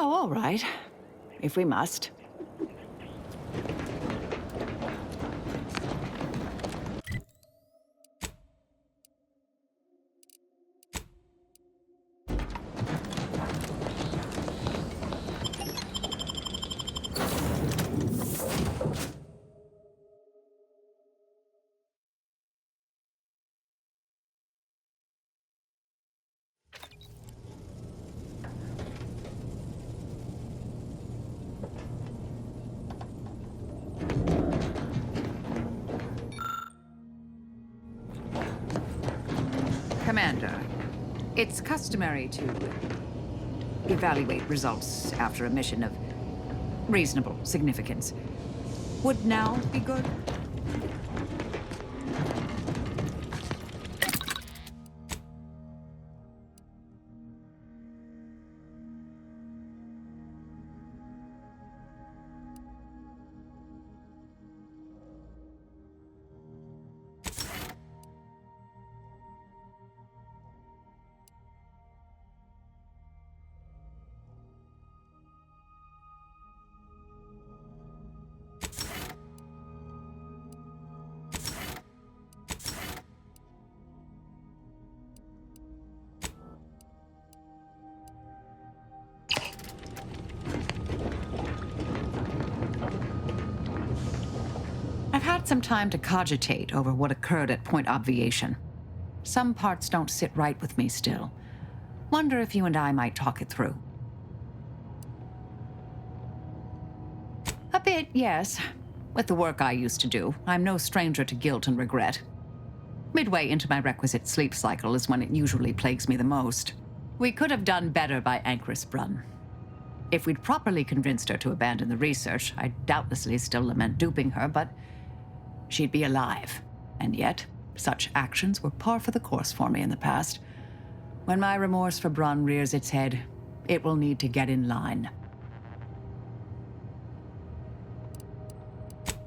Oh, all right. If we must. Commander, it's customary to evaluate results after a mission of reasonable significance. Would now be good? I've had some time to cogitate over what occurred at Point Obviation. Some parts don't sit right with me still. Wonder if you and I might talk it through. A bit, yes. With the work I used to do, I'm no stranger to guilt and regret. Midway into my requisite sleep cycle is when it usually plagues me the most. We could have done better by Anchoress Brunn. If we'd properly convinced her to abandon the research, I'd doubtlessly still lament duping her, but she'd be alive. And yet, such actions were par for the course for me in the past. When my remorse for Brunn rears its head, it will need to get in line.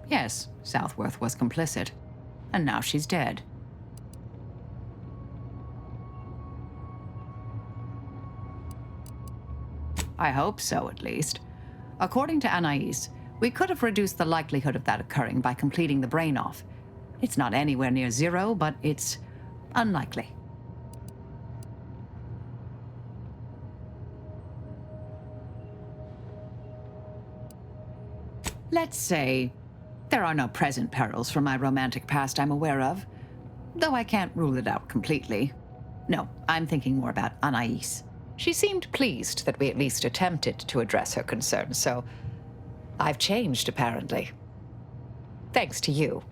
Yes, Southworth was complicit. And now she's dead. I hope so, at least. According to Anais, we could have reduced the likelihood of that occurring by completing the brain-off. It's not anywhere near zero, but it's unlikely. Let's say there are no present perils from my romantic past I'm aware of, though I can't rule it out completely. No, I'm thinking more about Anais. She seemed pleased that we at least attempted to address her concerns, so I've changed, apparently. Thanks to you.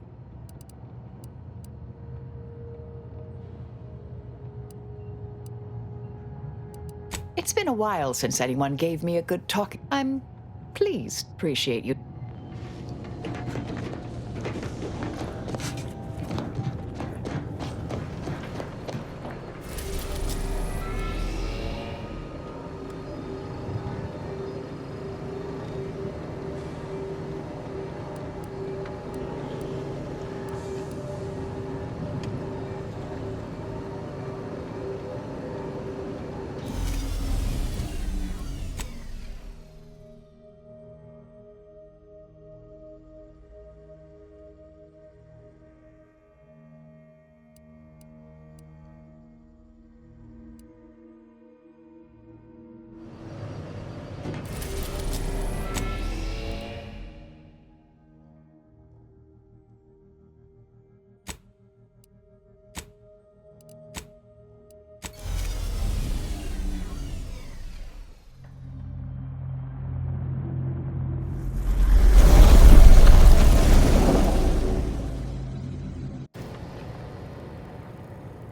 It's been a while since anyone gave me a good talk. I'm pleased. Appreciate you.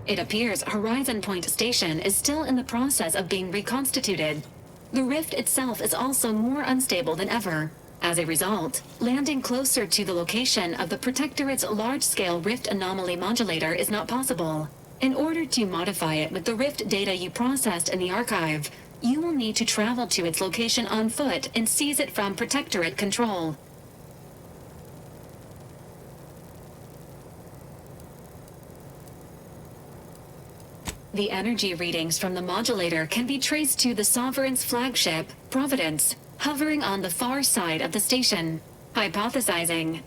It appears Horizon Point Station is still in the process of being reconstituted. The rift itself is also more unstable than ever. As a result, landing closer to the location of the Protectorate's large-scale rift anomaly modulator is not possible. In order to modify it with the rift data you processed in the archive, you will need to travel to its location on foot and seize it from Protectorate control. The energy readings from the modulator can be traced to the Sovereign's flagship, Providence, hovering on the far side of the station. Hypothesizing.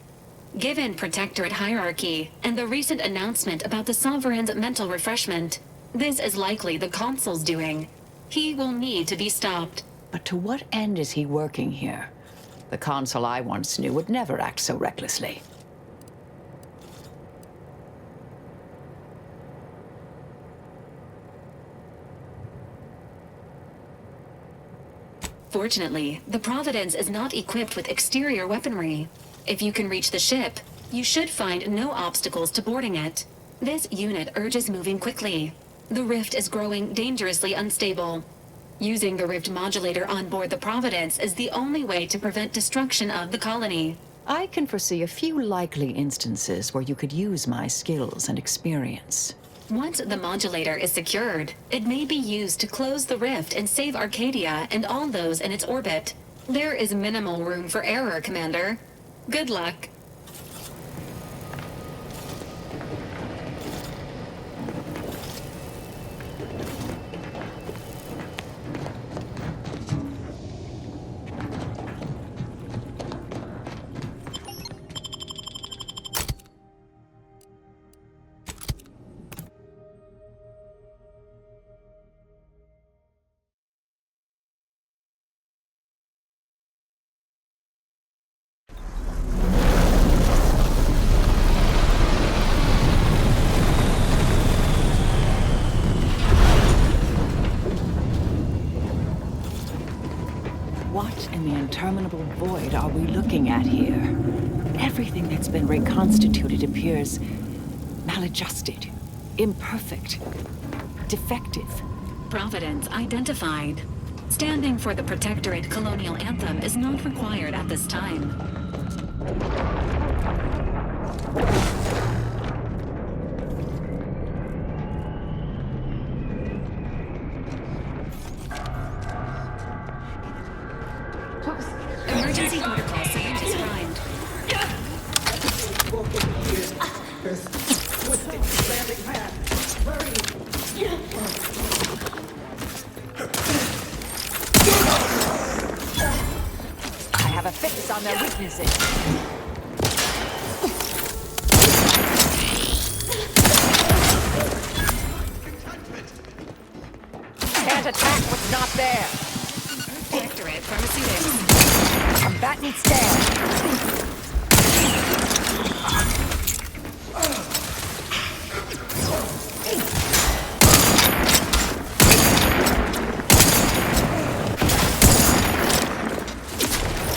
Given Protectorate hierarchy and the recent announcement about the Sovereign's mental refreshment, this is likely the Consul's doing. He will need to be stopped. But to what end is he working here? The Consul I once knew would never act so recklessly. Fortunately, the Providence is not equipped with exterior weaponry. If you can reach the ship, you should find no obstacles to boarding it. This unit urges moving quickly. The rift is growing dangerously unstable. Using the rift modulator on board the Providence is the only way to prevent destruction of the colony. I can foresee a few likely instances where you could use my skills and experience. Once the modulator is secured, it may be used to close the rift and save Arcadia and all those in its orbit. There is minimal room for error, Commander. Good luck. What in the interminable void are we looking at here? Everything that's been reconstituted appears maladjusted, imperfect, defective. Providence identified. Standing for the Protectorate colonial anthem is not required at this time. Emergency protocol syringes primed. I have a fix on their weaknesses. Can't attack what's not there. Protectorate pharmaceutics. Combatant stand.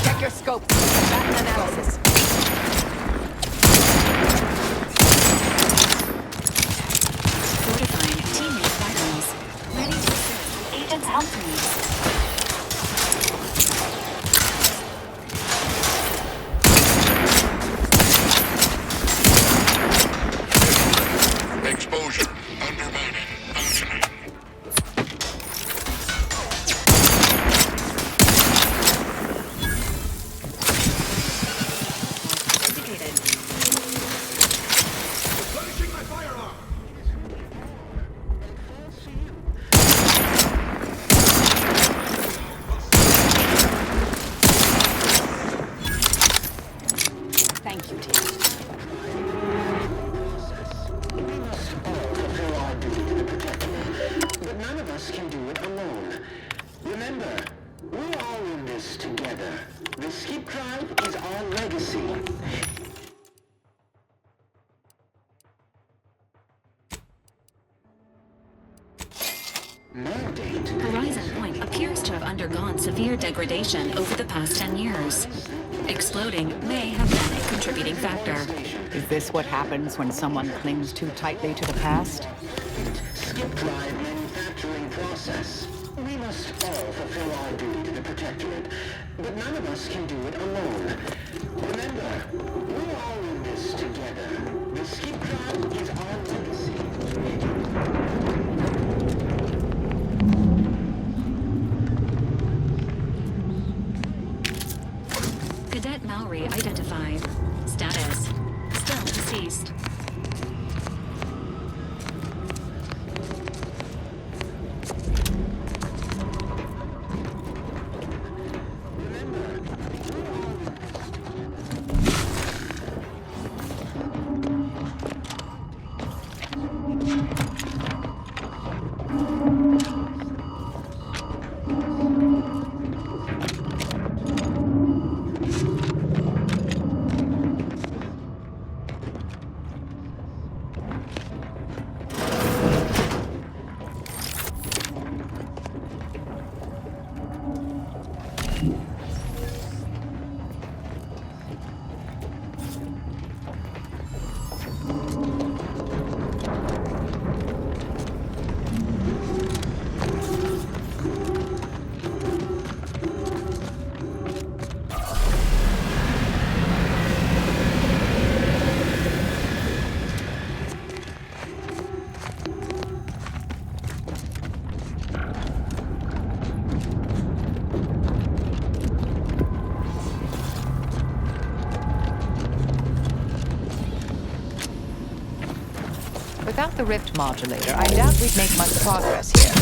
Check your scope. Combatant analysis. Fortifying teammate vitals. Ready to assist. Agents help me. Exposure. Undermining. Functioning. Indicated. Replenishing my firearm. Thank you, team. But none of us can do it alone. Remember, we're all in this together. The skip drive is our legacy. Mandate. Horizon Point appears to have undergone severe degradation over the past 10 years. Exploding may have been a contributing factor. Is this what happens when someone clings too tightly to the past? Skip drive manufacturing process. We must all fulfill our duty to the Protectorate, but none of us can do it alone. Remember, we're all in this together. The skip drive is our legacy. Cadet Maori identified. Status: still deceased. Without the rift modulator, I doubt we'd make much progress here.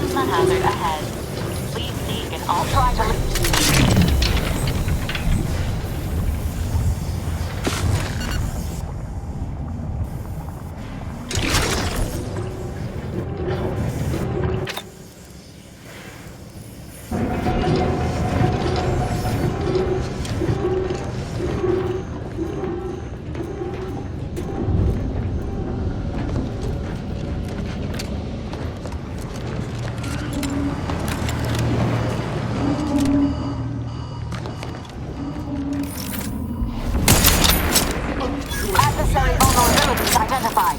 Plasma hazard ahead. Please seek an ultraviolet. Adversary vulnerabilities identified.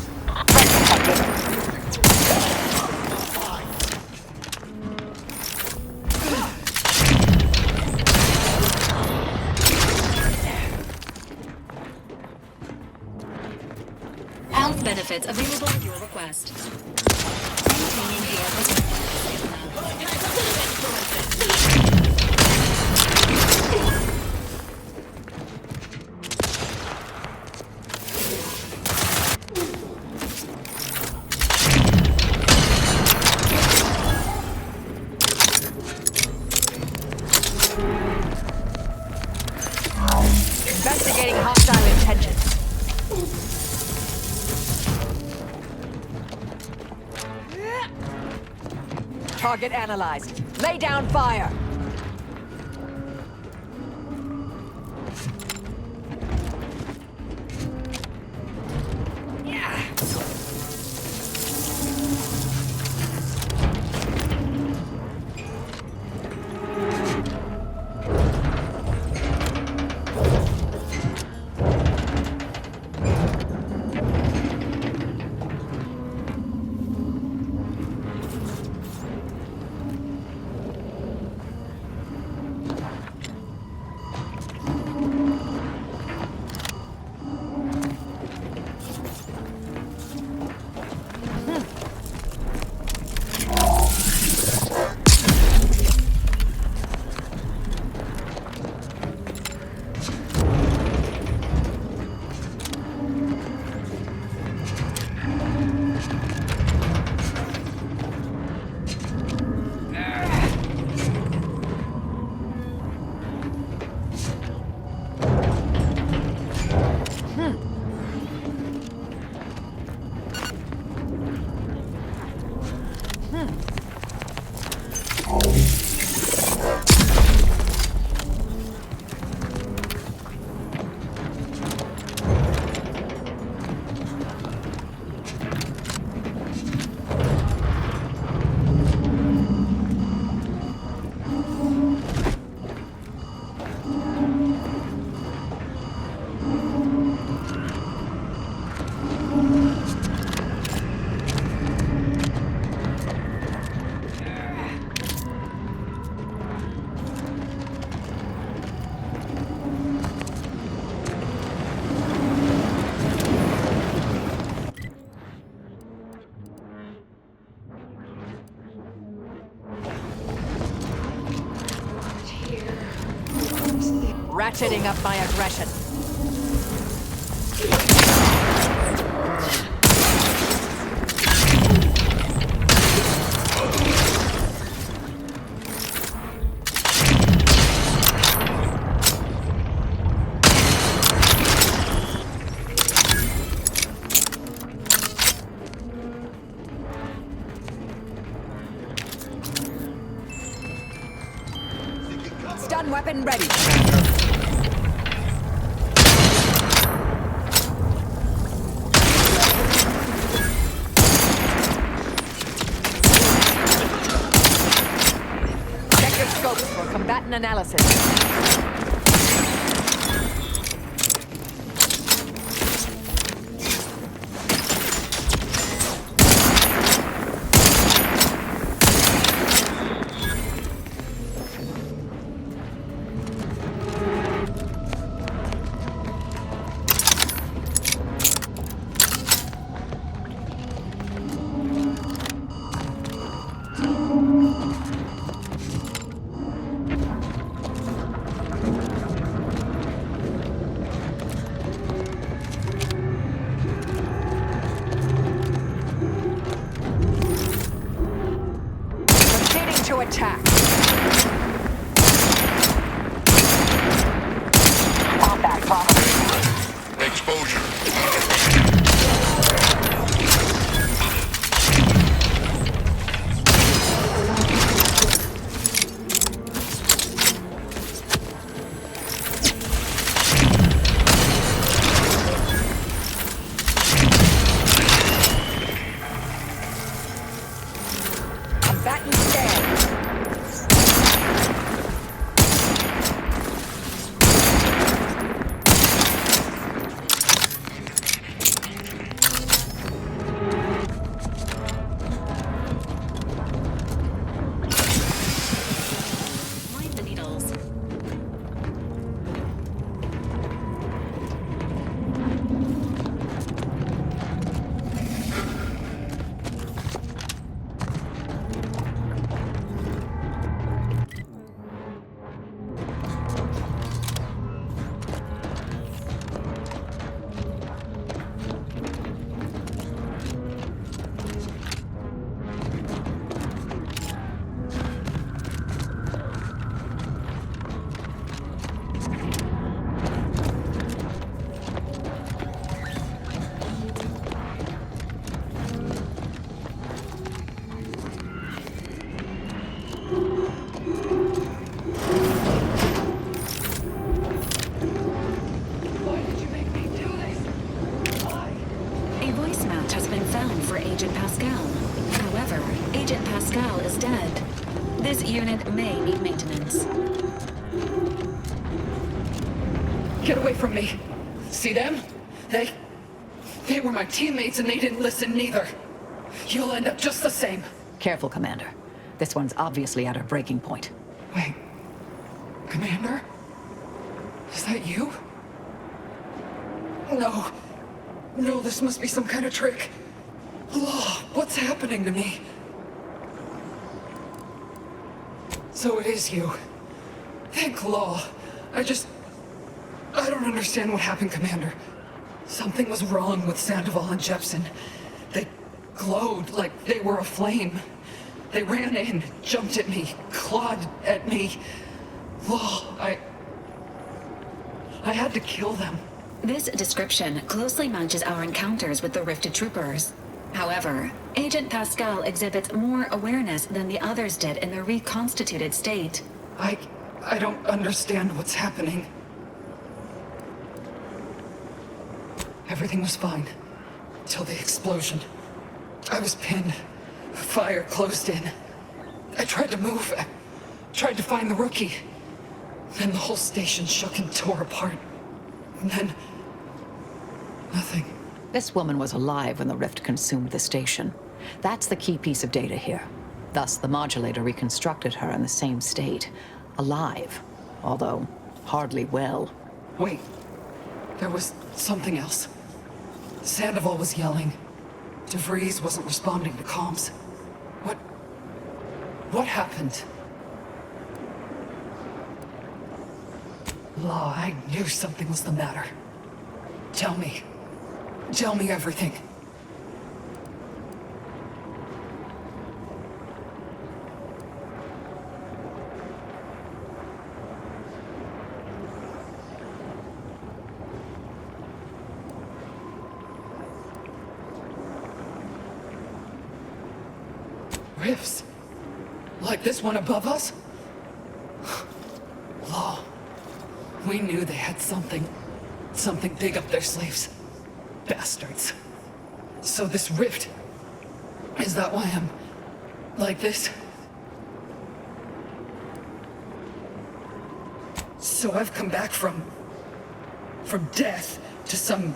Health benefits available at your request. Maintaining Investigating hostile intentions. Target analyzed. Lay down fire. Ratcheting up my aggression. Stun weapon ready. Check your scopes for combatant analysis. Auto attack. Combat promising. Exposure. Combatant dead. Mind the needles. A voice match has been found for Agent Pascal. However, Agent Pascal is dead. This unit may need maintenance. Get away from me. See them? They were my teammates and they didn't listen neither. You'll end up just the same. Careful, Commander. This one's obviously at her breaking point. Wait. Commander? Is that you? No. No, this must be some kind of trick. Law, what's happening to me? So it is you. Thank Law. I don't understand what happened, Commander. Something was wrong with Sandoval and Jepson. They glowed like they were aflame. They ran in, jumped at me, clawed at me. Law, I had to kill them. This description closely matches our encounters with the Rifted Troopers. However, Agent Pascal exhibits more awareness than the others did in their reconstituted state. I don't understand what's happening. Everything was fine. Till the explosion. I was pinned. Fire closed in. I tried to move. I tried to find the rookie. Then the whole station shook and tore apart. And then... nothing. This woman was alive when the rift consumed the station. That's the key piece of data here. Thus, the modulator reconstructed her in the same state. Alive. Although, hardly well. Wait. There was something else. Sandoval was yelling. DeVries wasn't responding to comms. What happened? Law, I knew something was the matter. Tell me. Tell me everything. Rifts? Like this one above us? Law. We knew they had something big up their sleeves. Bastards. So this rift, is that why I'm like this? So I've come back from death to some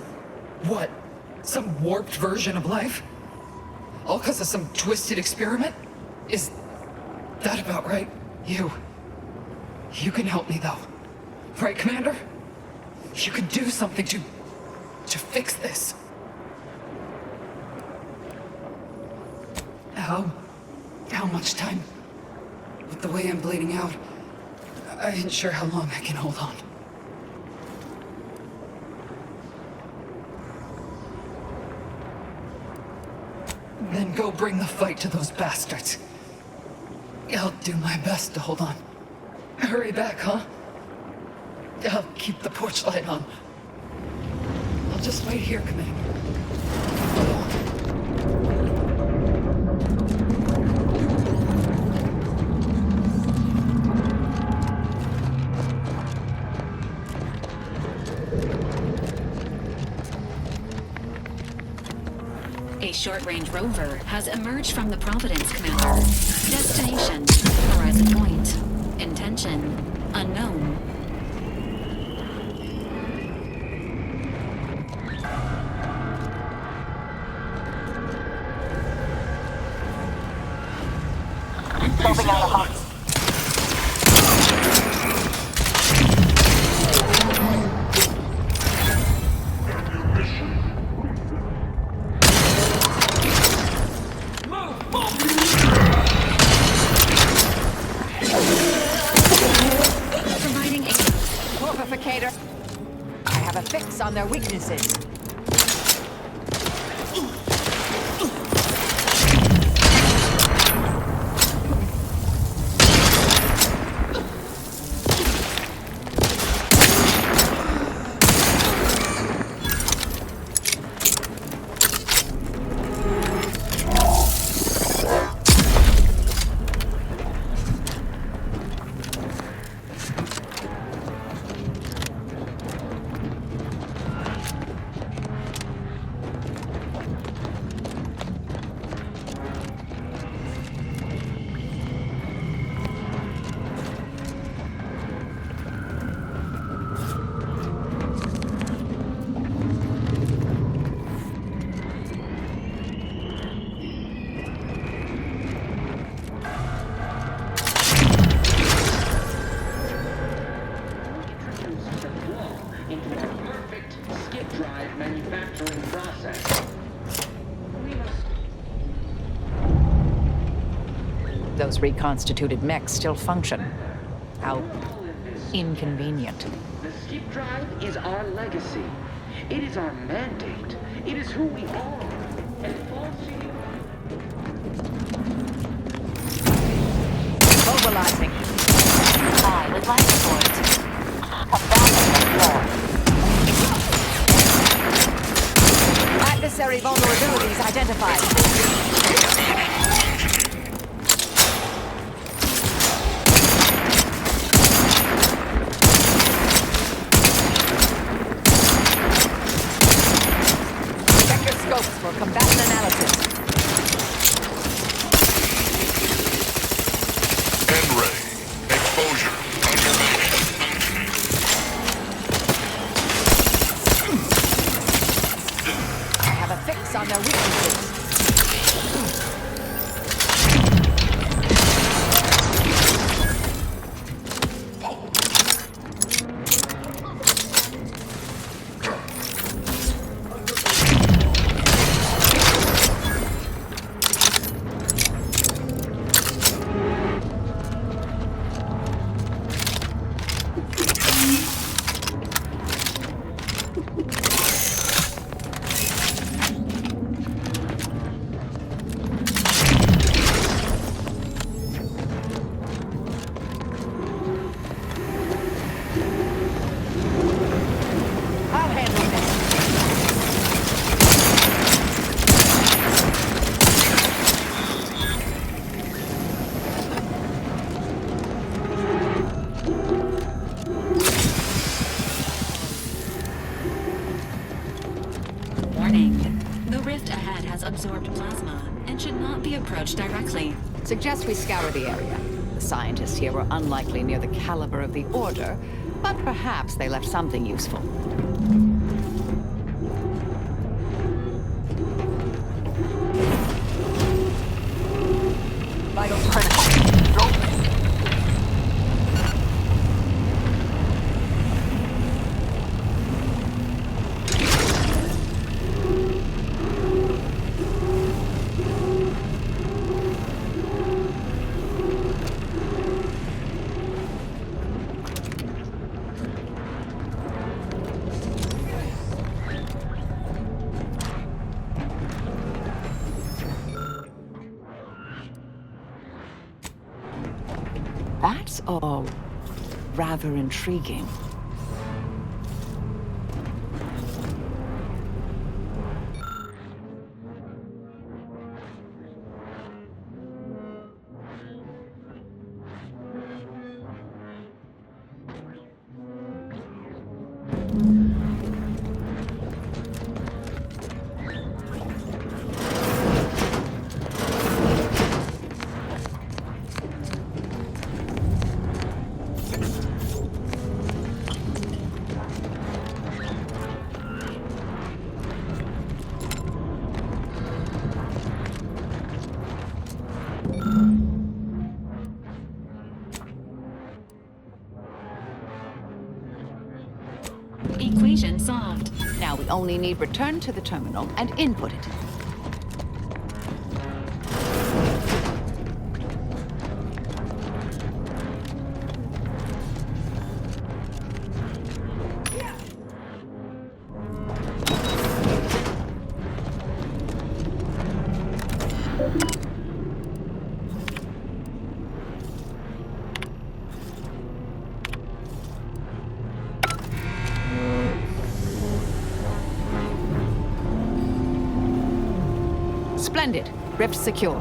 warped version of life? All because of some twisted experiment? Is that about right? You can help me though. Right, Commander? You can do something to fix this. How much time? With the way I'm bleeding out, I ain't sure how long I can hold on. Then go bring the fight to those bastards. I'll do my best to hold on. Hurry back, huh? I'll keep the porch light on. I'll just wait here, Commander. A short-range rover has emerged from the Providence, Commander. Destination, Horizon Point. Intention, unknown. Moving out of house. Providing aid. Morphificator. I have a fix on their weaknesses. Into a perfect skip drive manufacturing process. We must Those reconstituted mechs still function. How inconvenient. The skip drive is our legacy. It is our mandate. It is who we are. And falsely Mobilizing. I would like support. Come down on the floor. Adversary vulnerabilities identified. Vector scopes for combatant analysis. N-ray. Exposure. I have a fix on their weaknesses. I'll handle this. Warning. The rift ahead has absorbed plasma and should not be approached directly. Suggest we scour the area. The scientists here were unlikely near the caliber of the Order, but perhaps they left something useful. Vitals critical. Go. That's all rather intriguing. Equation solved. Now we only need return to the terminal and input it. Splendid. Rift secure.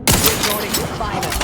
Resorting to violence.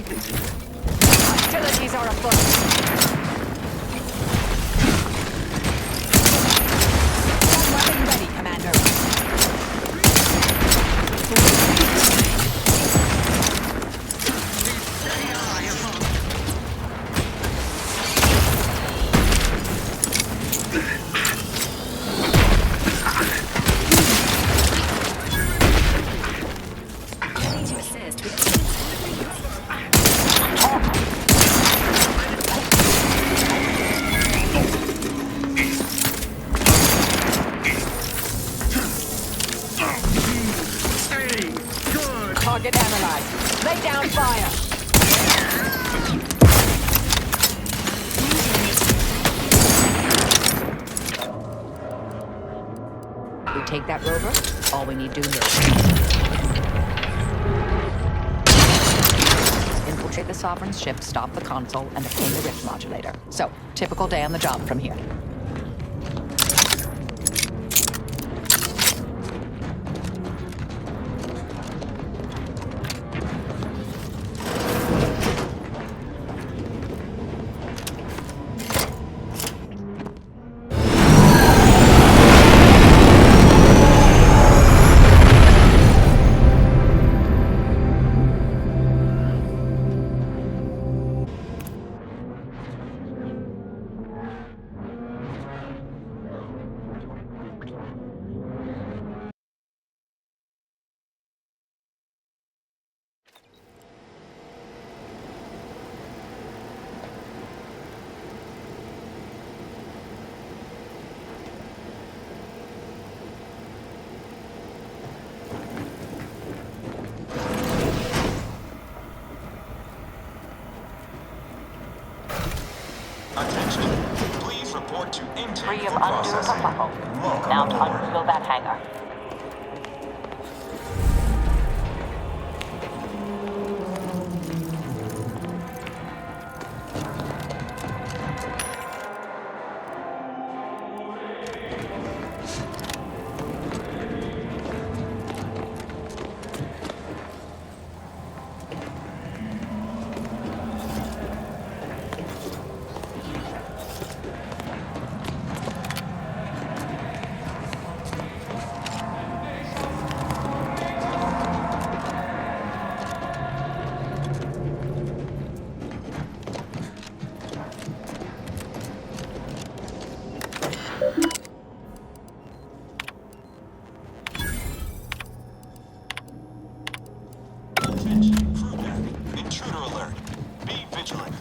Hostilities are afoot. Weapon ready, Commander. Ready to assist with Target analyzed. Lay down fire. We take that rover, all we need to do is infiltrate the Sovereign's ship, stop the console, and obtain the rift modulator. So, typical day on the job from here. Attention. Please report to intake Free of for undue processing. kerfuffle. Welcome Now to aboard. unseal that hangar. Attention, crew deck. Intruder alert. Be vigilant.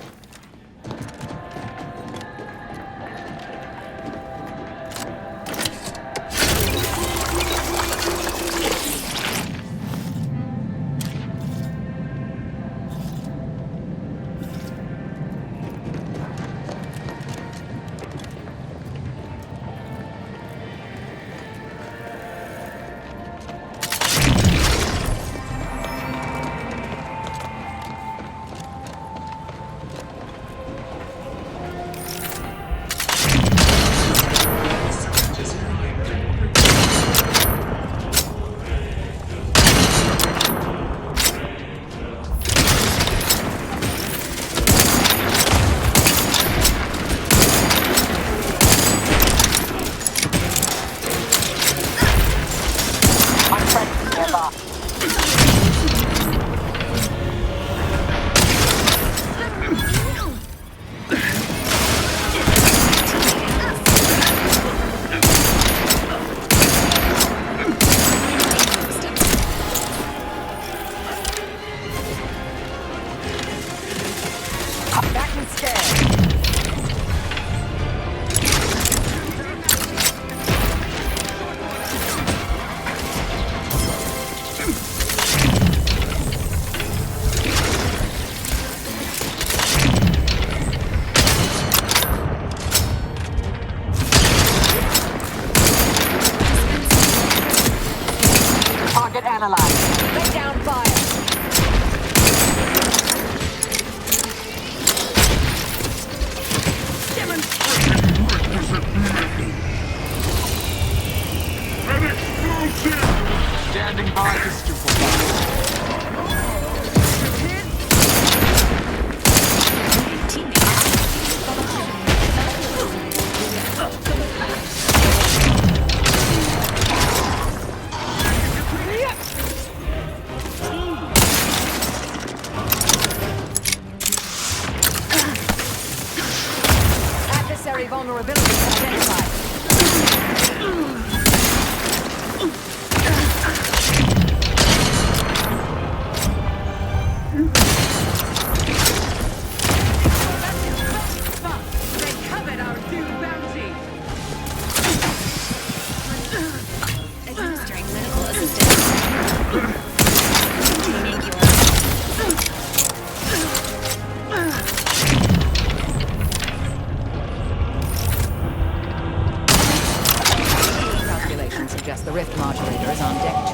Unfriendly nearby. Back and scared. Target analyzed. Lay down fire. Necessary vulnerabilities identified. They covered our due bounty. Administering medical assistance. Maintaining your... Calculations suggest the rift modulator is on deck 2.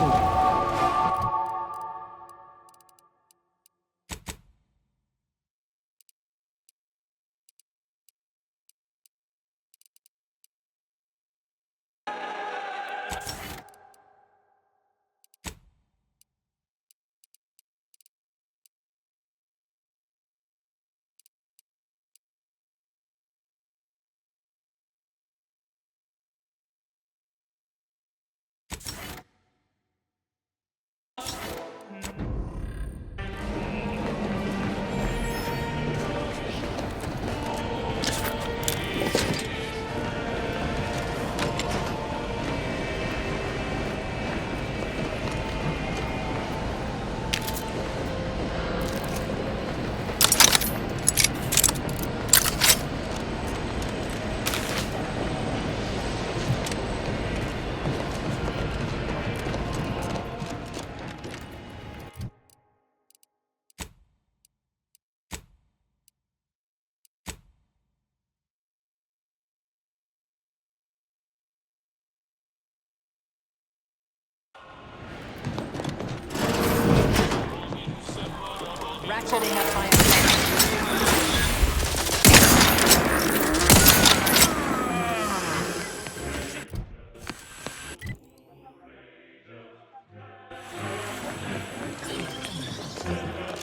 Ratcheting up my...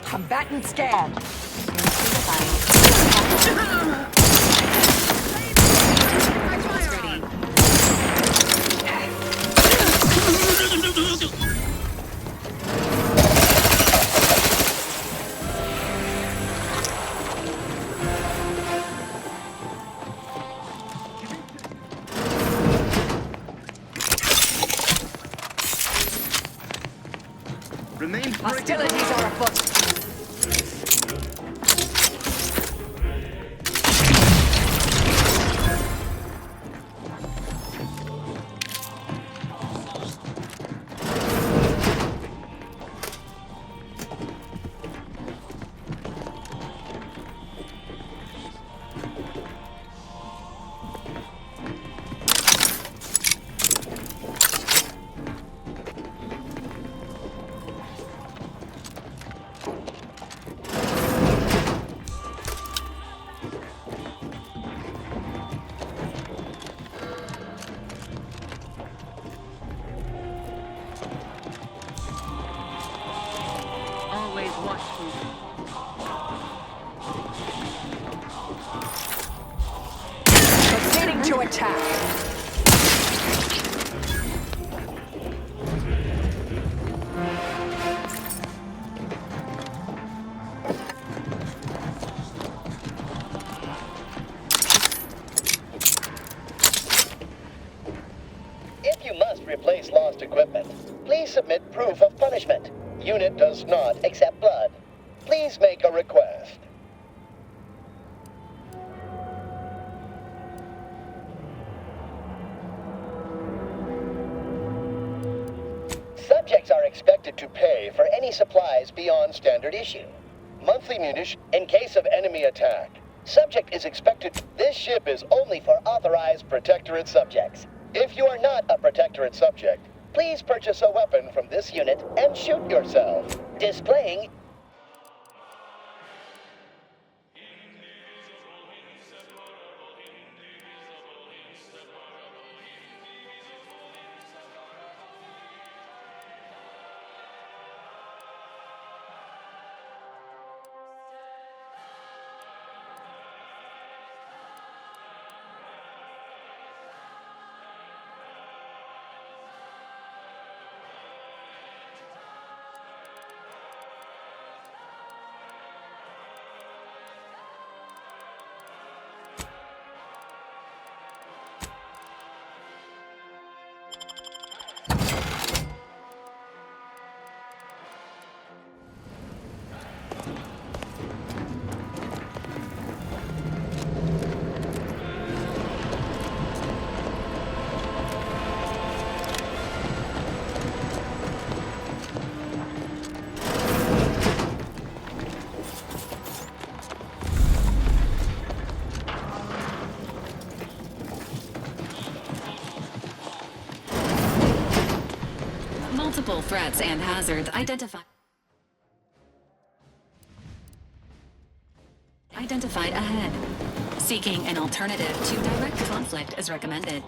Combatant scan. Ready. Remain Hostilities are afoot. Always watchful. Proceeding to attack. If you must replace lost equipment, please submit proof of punishment. Unit does not accept blood. Please make a request. Subjects are expected to pay for any supplies beyond standard issue. Monthly munition in case of enemy attack. Subject is expected. This ship is only for authorized Protectorate subjects. If you are not a Protectorate subject, please purchase a weapon from this unit and shoot yourself. Displaying multiple threats and hazards identified ahead. Seeking an alternative to direct conflict is recommended.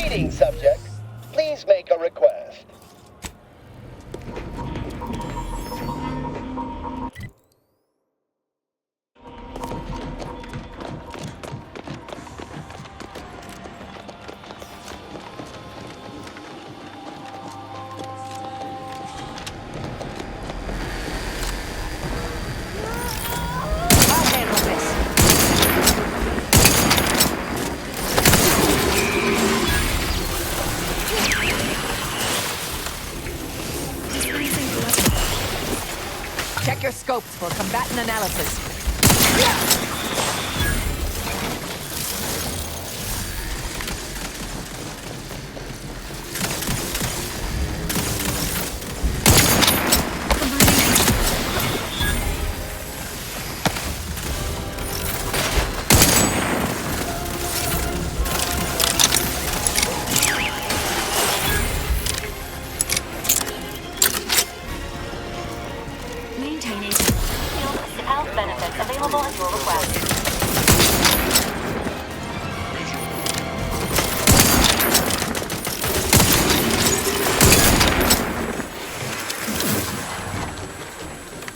Greetings, subject. Please make a request. I'll handle this. Check your scopes for combatant analysis. Maintaining. Shield health benefits available at your request.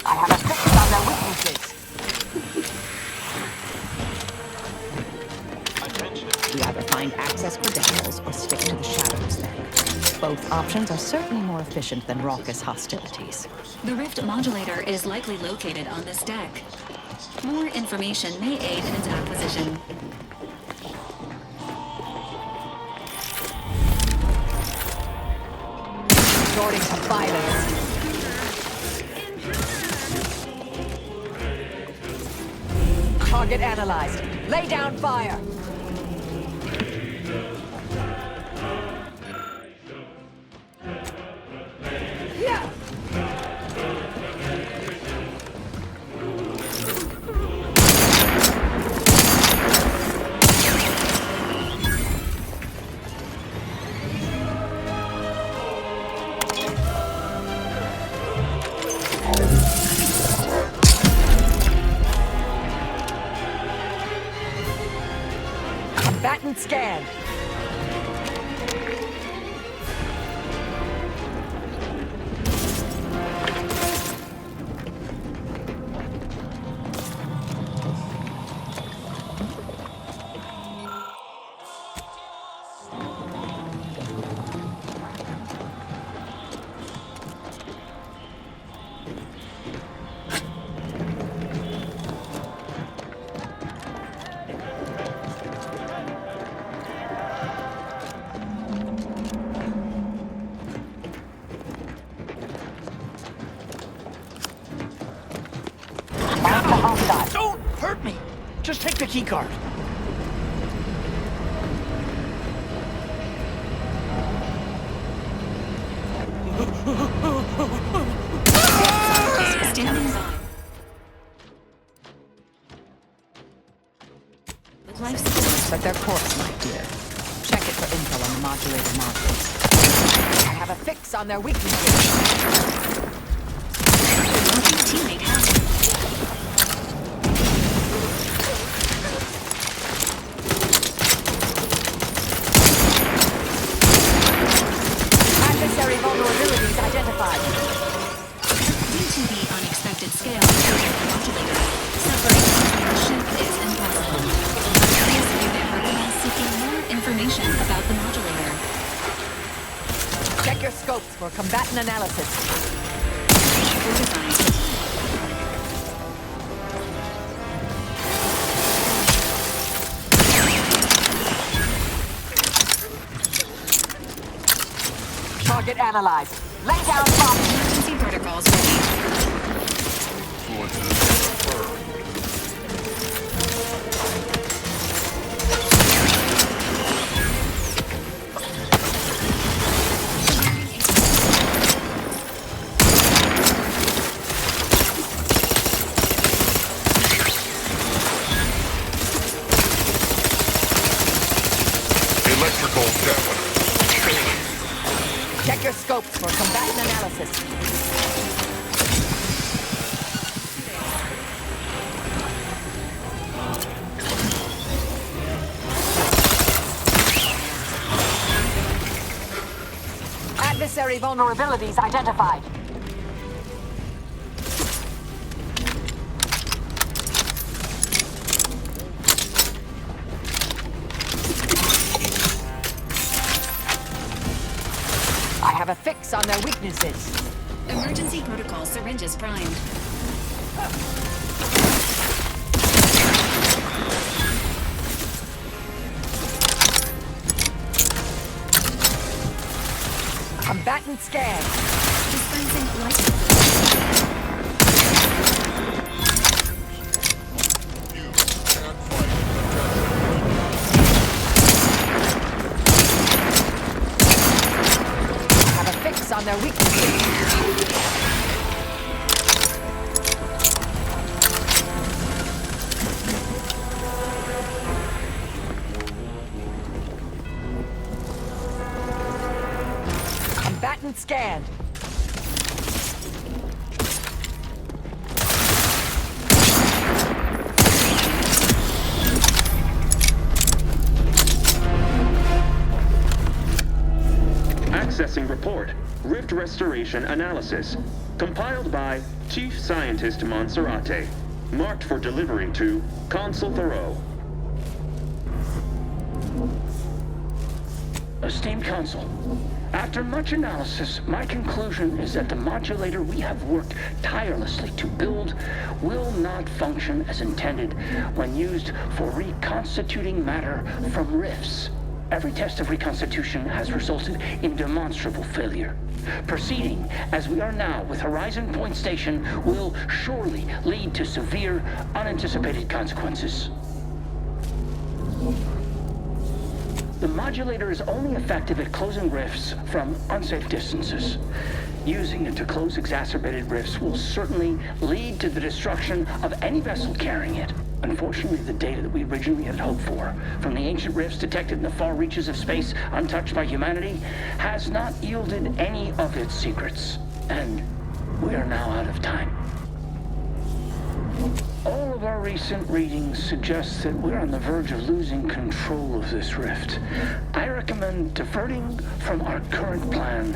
I have a fix on their weaknesses. Attention. We either find access credentials or stick to the shadows then. Both options are certainly more efficient than raucous hostilities. The rift modulator is likely located on this deck. More information may aid in its acquisition. Resorting to violence. Target analyzed. Lay down fire. Yeah. Combatant scanned. Don't hurt me! Just take the keycard. Standing by. With life support, But their course, my dear. Check it for intel on the modulator modules. I have a fix on their weaknesses. promoting teammate health. Adversary vulnerabilities identified. Due to the unexpected scale of the modulator, separating between the ship is impossible. Please view their recommend seeking more information about the modulator. Check your scopes for combatant analysis. Designed. Target analyzed. Lay down bomb. Emergency protocols ready. Electrical damage. Check your scopes for combatant analysis. Unnecessary vulnerabilities identified. I have a fix on their weaknesses. Emergency protocol syringes primed. Combatant scan. Dispensing light. Have a fix on their weaknesses. Combatant scanned. Accessing report. Rift restoration analysis. Compiled by Chief Scientist Monserrate. Marked for delivery to Consul Thoreau. Esteemed Consul, after much analysis, my conclusion is that the modulator we have worked tirelessly to build will not function as intended when used for reconstituting matter from rifts. Every test of reconstitution has resulted in demonstrable failure. Proceeding as we are now with Horizon Point Station will surely lead to severe, unanticipated consequences. The modulator is only effective at closing rifts from unsafe distances. Using it to close exacerbated rifts will certainly lead to the destruction of any vessel carrying it. Unfortunately, the data that we originally had hoped for from the ancient rifts detected in the far reaches of space untouched by humanity has not yielded any of its secrets. And we are now out of time. All of our recent readings suggest that we're on the verge of losing control of this rift. I recommend diverting from our current plan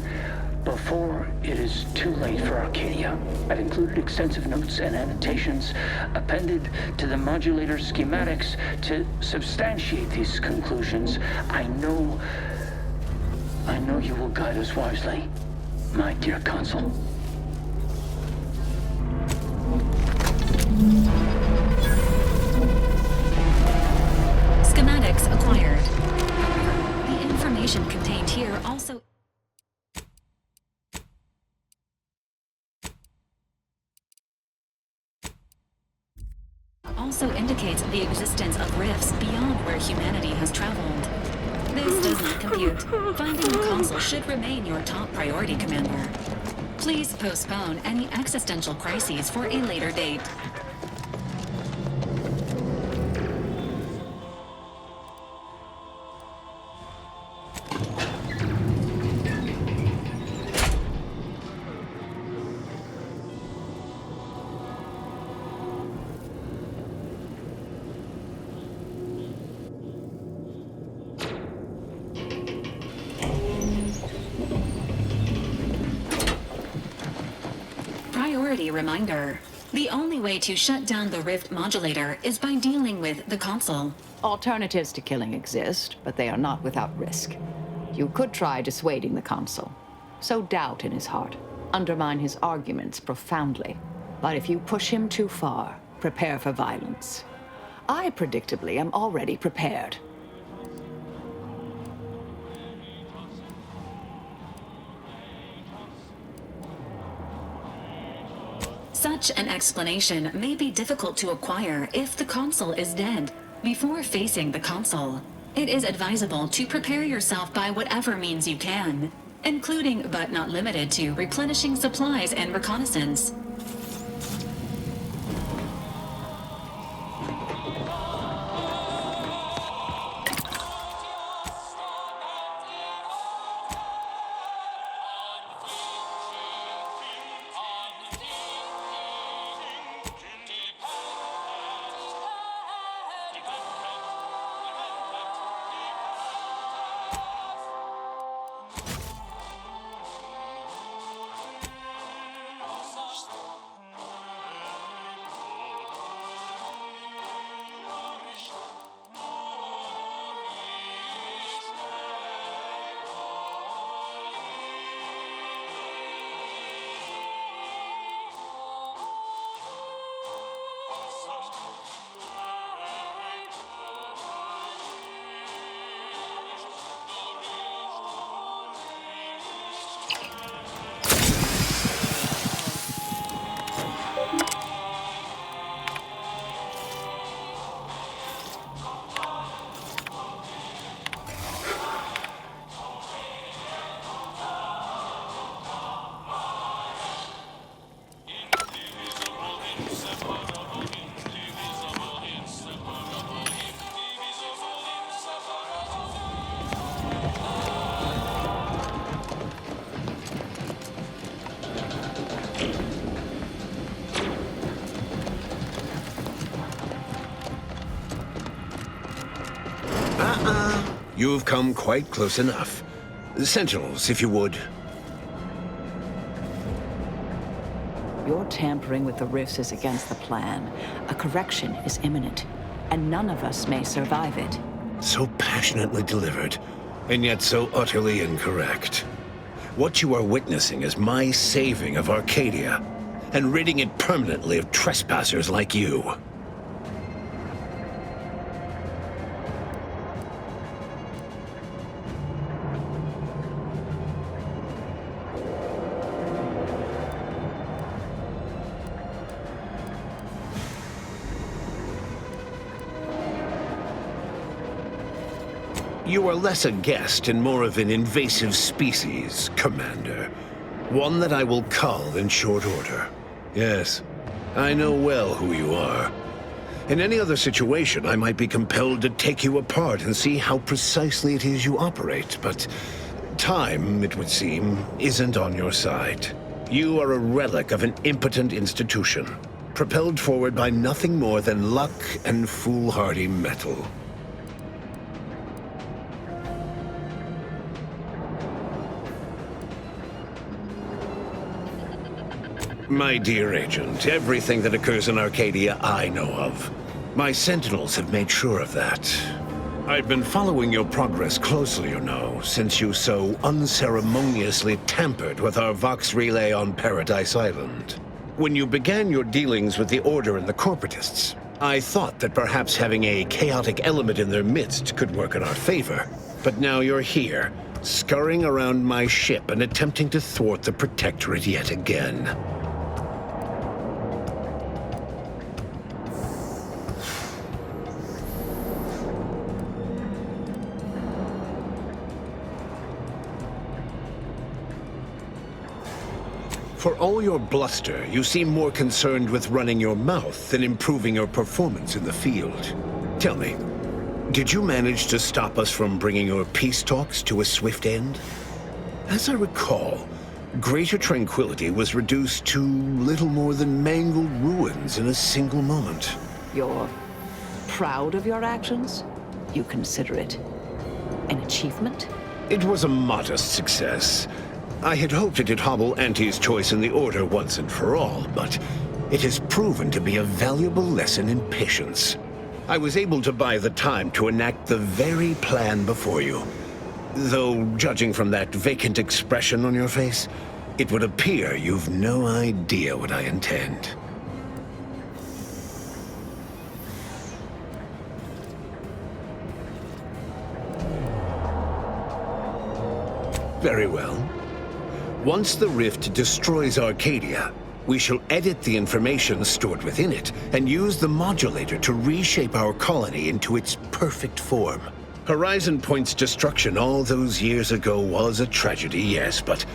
before it is too late for Arcadia. I've included extensive notes and annotations appended to the modulator schematics to substantiate these conclusions. I know you will guide us wisely, my dear Consul. Schematics acquired. However, the information contained here also indicates the existence of rifts beyond where humanity has traveled. This does not compute. Finding the Consul should remain your top priority, Commander. Please postpone any existential crises for a later date. Priority reminder. The only way to shut down the Rift modulator is by dealing with the Consul. Alternatives to killing exist, but they are not without risk. You could try dissuading the Consul. Sow doubt in his heart. Undermine his arguments profoundly. But if you push him too far, prepare for violence. I, predictably, am already prepared. Such an explanation may be difficult to acquire if the Consul is dead. Before facing the Consul, it is advisable to prepare yourself by whatever means you can, including but not limited to replenishing supplies and reconnaissance. You've come quite close enough. Sentinels, if you would. Your tampering with the rifts is against the plan. A correction is imminent, and none of us may survive it. So passionately delivered, and yet so utterly incorrect. What you are witnessing is my saving of Arcadia, and ridding it permanently of trespassers like you. You are less a guest and more of an invasive species, Commander. One that I will cull in short order. Yes, I know well who you are. In any other situation, I might be compelled to take you apart and see how precisely it is you operate, but time, it would seem, isn't on your side. You are a relic of an impotent institution, propelled forward by nothing more than luck and foolhardy metal. My dear Agent, everything that occurs in Arcadia I know of. My Sentinels have made sure of that. I've been following your progress closely, you know, since you so unceremoniously tampered with our Vox relay on Paradise Island. When you began your dealings with the Order and the Corporatists, I thought that perhaps having a chaotic element in their midst could work in our favor. But now you're here, scurrying around my ship and attempting to thwart the Protectorate yet again. For all your bluster, you seem more concerned with running your mouth than improving your performance in the field. Tell me, did you manage to stop us from bringing your peace talks to a swift end? As I recall, Greater Tranquility was reduced to little more than mangled ruins in a single moment. You're proud of your actions? You consider it an achievement? It was a modest success. I had hoped it'd hobble Auntie's choice in the Order once and for all, but it has proven to be a valuable lesson in patience. I was able to buy the time to enact the very plan before you. Though, judging from that vacant expression on your face, it would appear you've no idea what I intend. Very well. Once the rift destroys Arcadia, we shall edit the information stored within it and use the modulator to reshape our colony into its perfect form. Horizon Point's destruction all those years ago was a tragedy, yes, but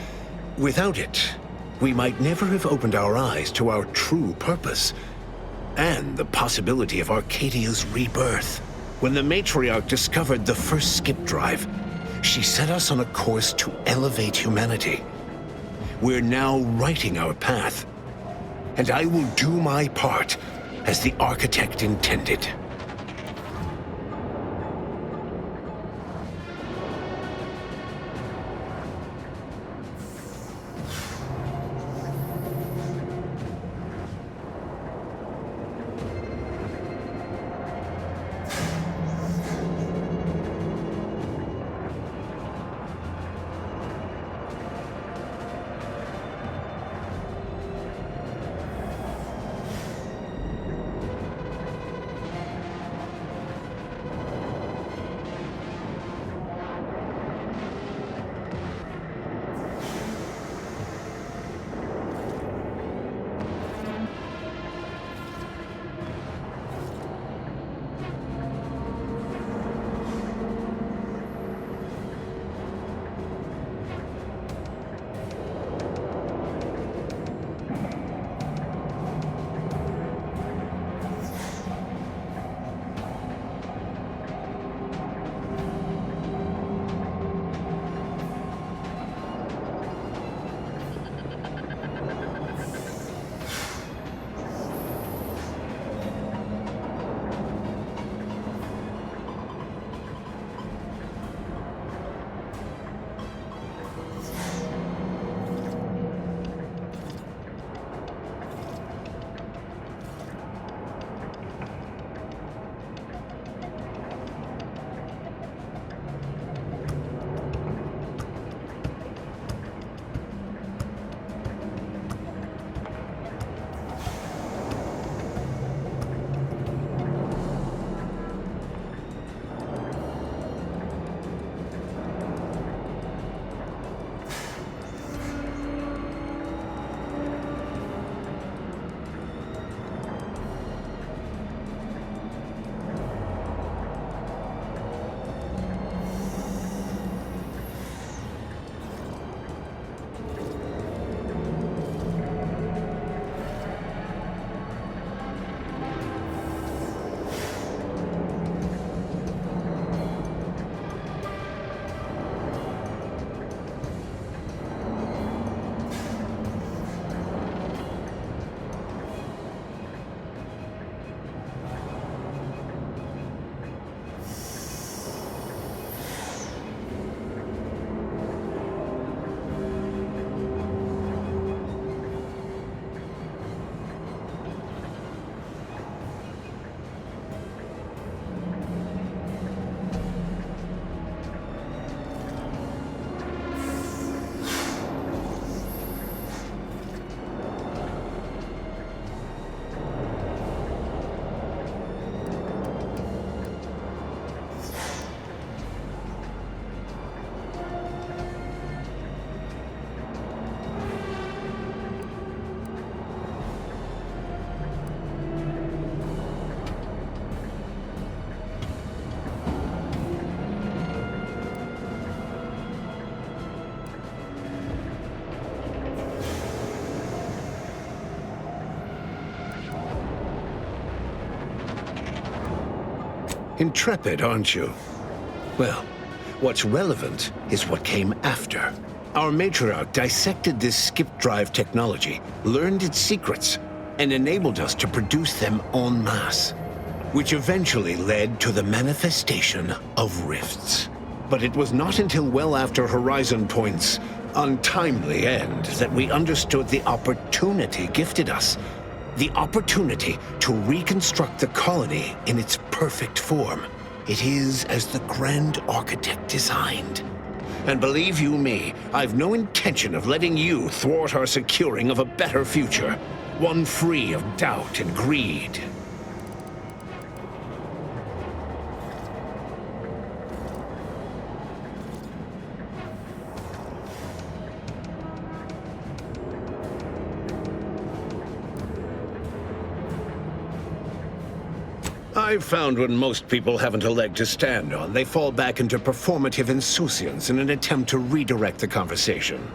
without it, we might never have opened our eyes to our true purpose and the possibility of Arcadia's rebirth. When the matriarch discovered the first skip drive, she set us on a course to elevate humanity. We're now writing our path, and I will do my part as the architect intended. Intrepid, aren't you? Well, what's relevant is what came after. Our matriarch dissected this skip drive technology, learned its secrets, and enabled us to produce them en masse, which eventually led to the manifestation of rifts. But it was not until well after Horizon Point's untimely end that we understood the opportunity gifted us. The opportunity to reconstruct the colony in its perfect form. It is as the Grand Architect designed. And believe you me, I've no intention of letting you thwart our securing of a better future. One free of doubt and greed. I've found when most people haven't a leg to stand on, they fall back into performative insouciance in an attempt to redirect the conversation.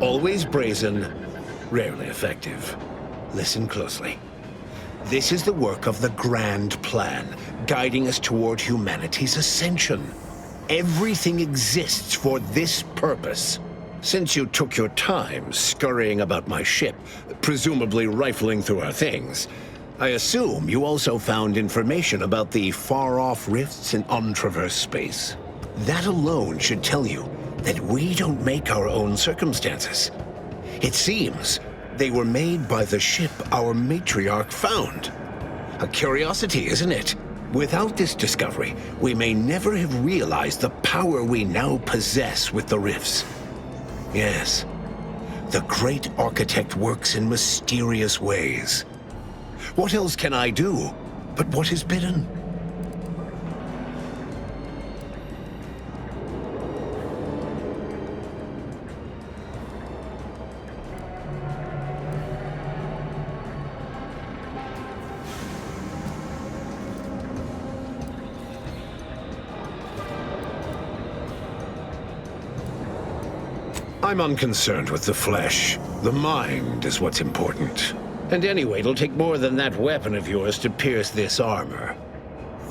Always brazen, rarely effective. Listen closely. This is the work of the Grand Plan, guiding us toward humanity's ascension. Everything exists for this purpose. Since you took your time scurrying about my ship, presumably rifling through our things, I assume you also found information about the far-off rifts in untraversed space. That alone should tell you that we don't make our own circumstances. It seems they were made by the ship our matriarch found. A curiosity, isn't it? Without this discovery, we may never have realized the power we now possess with the rifts. Yes, the Great Architect works in mysterious ways. What else can I do but what is bidden? I'm unconcerned with the flesh. The mind is what's important. And anyway, it'll take more than that weapon of yours to pierce this armor.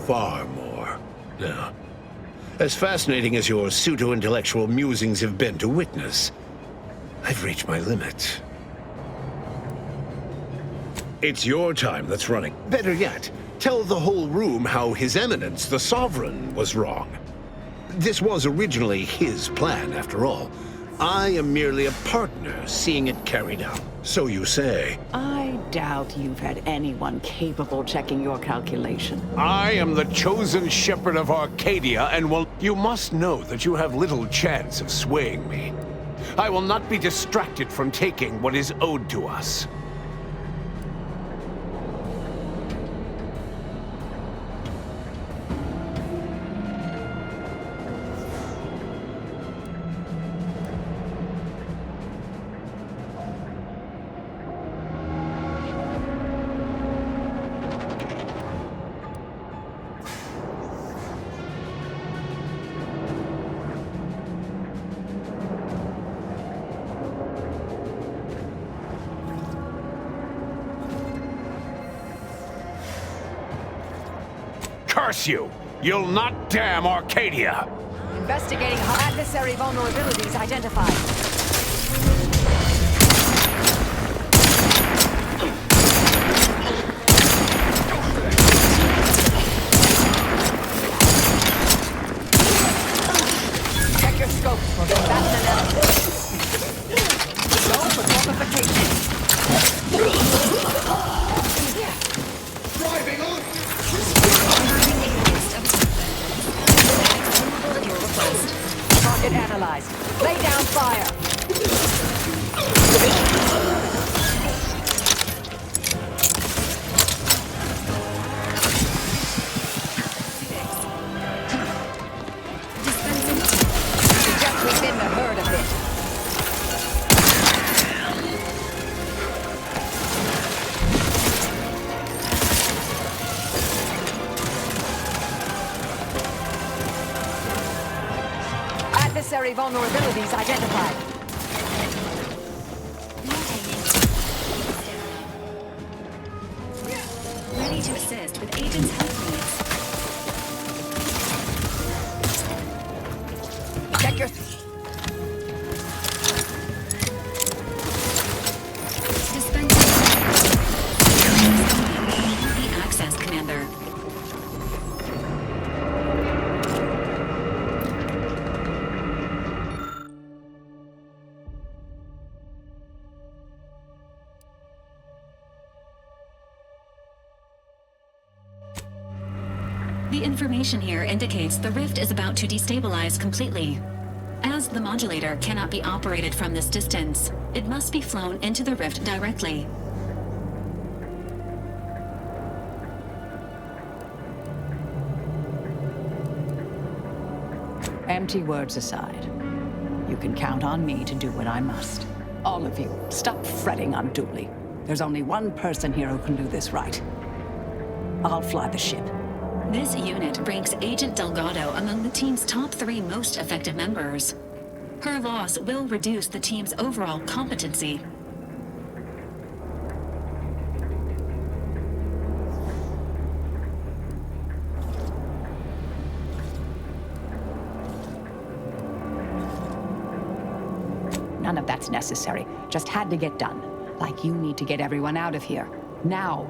Far more. Now, as fascinating as your pseudo-intellectual musings have been to witness, I've reached my limit. It's your time that's running. Better yet, tell the whole room how His Eminence, the Sovereign, was wrong. This was originally his plan, after all. I am merely a partner, seeing it carried out. So you say. I doubt you've had anyone capable checking your calculation. I am the chosen shepherd of Arcadia, and will... You must know that you have little chance of swaying me. I will not be distracted from taking what is owed to us. Curse you! You'll not damn Arcadia! Investigating adversary vulnerabilities identified. Check your scope for combatant analysis. Go for fortification. Driving on! Target analyzed. Lay down fire. Suggest we've been the herd of it. Adversary vulnerabilities identified. Ready to assist with agents' health needs. The information here indicates the rift is about to destabilize completely. As the modulator cannot be operated from this distance, it must be flown into the rift directly. Empty words aside, you can count on me to do what I must. All of you, stop fretting unduly. There's only one person here who can do this right. I'll fly the ship. This unit ranks Agent Delgado among the team's top 3 most effective members. Her loss will reduce the team's overall competency. None of that's necessary. Just had to get done. Like you need to get everyone out of here. Now.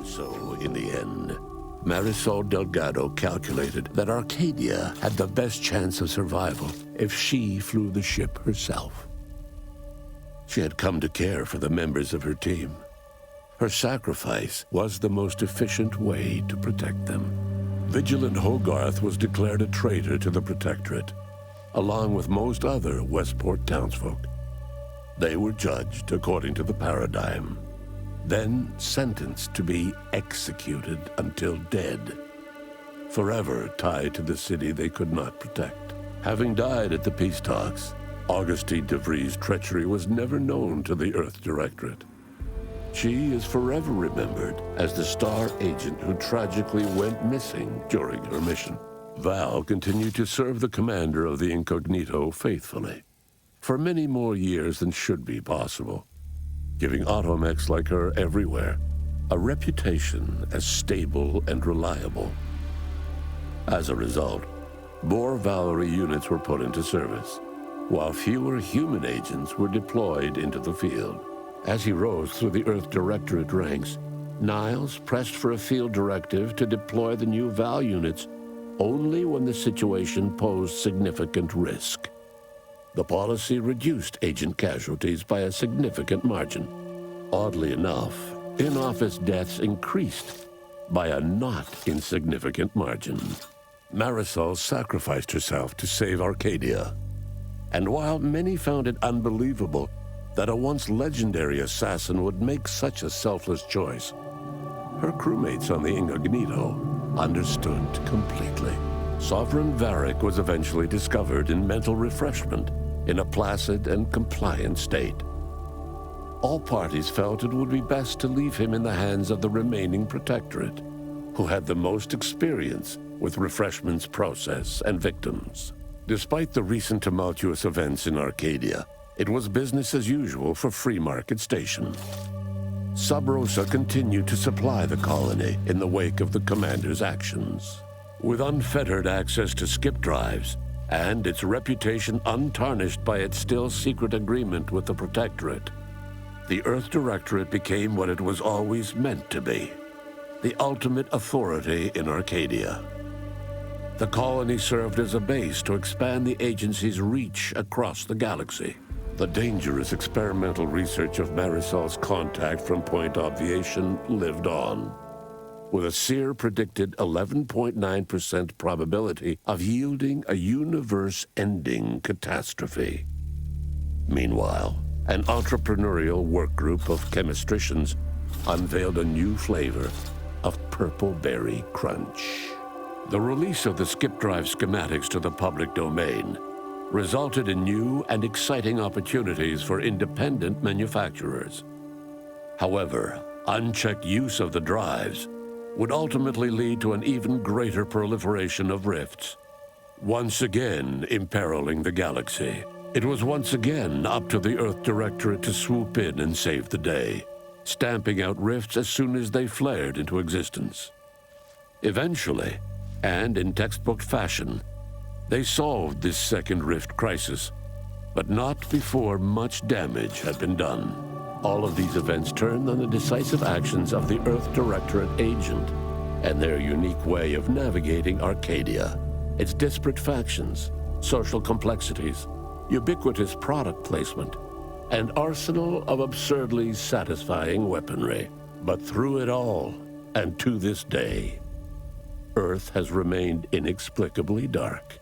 So, in the end, Marisol Delgado calculated that Arcadia had the best chance of survival if she flew the ship herself. She had come to care for the members of her team. Her sacrifice was the most efficient way to protect them. Vigilant Hogarth was declared a traitor to the Protectorate, along with most other Westport townsfolk. They were judged according to the paradigm, then sentenced to be executed until dead, forever tied to the city they could not protect. Having died at the peace talks, Augustine de Vries' treachery was never known to the Earth Directorate. She is forever remembered as the star agent who tragically went missing during her mission. Val continued to serve the commander of the Incognito faithfully, for many more years than should be possible, giving automechs like her everywhere a reputation as stable and reliable. As a result, more Valerie units were put into service, while fewer human agents were deployed into the field. As he rose through the Earth Directorate ranks, Niles pressed for a field directive to deploy the new Val units only when the situation posed significant risk. The policy reduced agent casualties by a significant margin. Oddly enough, in-office deaths increased by a not insignificant margin. Marisol sacrificed herself to save Arcadia. And while many found it unbelievable that a once legendary assassin would make such a selfless choice, her crewmates on the Incognito understood completely. Sovereign Varric was eventually discovered in mental refreshment in a placid and compliant state. All parties felt it would be best to leave him in the hands of the remaining Protectorate, who had the most experience with refreshment's process and victims. Despite the recent tumultuous events in Arcadia, it was business as usual for Free Market Station. Sub Rosa continued to supply the colony in the wake of the commander's actions. With unfettered access to skip drives, and its reputation untarnished by its still secret agreement with the Protectorate, the Earth Directorate became what it was always meant to be, the ultimate authority in Arcadia. The colony served as a base to expand the agency's reach across the galaxy. The dangerous experimental research of Marisol's contact from Point Obviation lived on, with a Seer predicted 11.9% probability of yielding a universe-ending catastrophe. Meanwhile, an entrepreneurial work group of chemistricians unveiled a new flavor of Purple Berry Crunch. The release of the skip drive schematics to the public domain resulted in new and exciting opportunities for independent manufacturers. However, unchecked use of the drives would ultimately lead to an even greater proliferation of rifts, once again imperiling the galaxy. It was once again up to the Earth Directorate to swoop in and save the day, stamping out rifts as soon as they flared into existence. Eventually, and in textbook fashion, they solved this second rift crisis, but not before much damage had been done. All of these events turned on the decisive actions of the Earth Directorate agent and their unique way of navigating Arcadia, its disparate factions, social complexities, ubiquitous product placement, and arsenal of absurdly satisfying weaponry. But through it all, and to this day, Earth has remained inexplicably dark.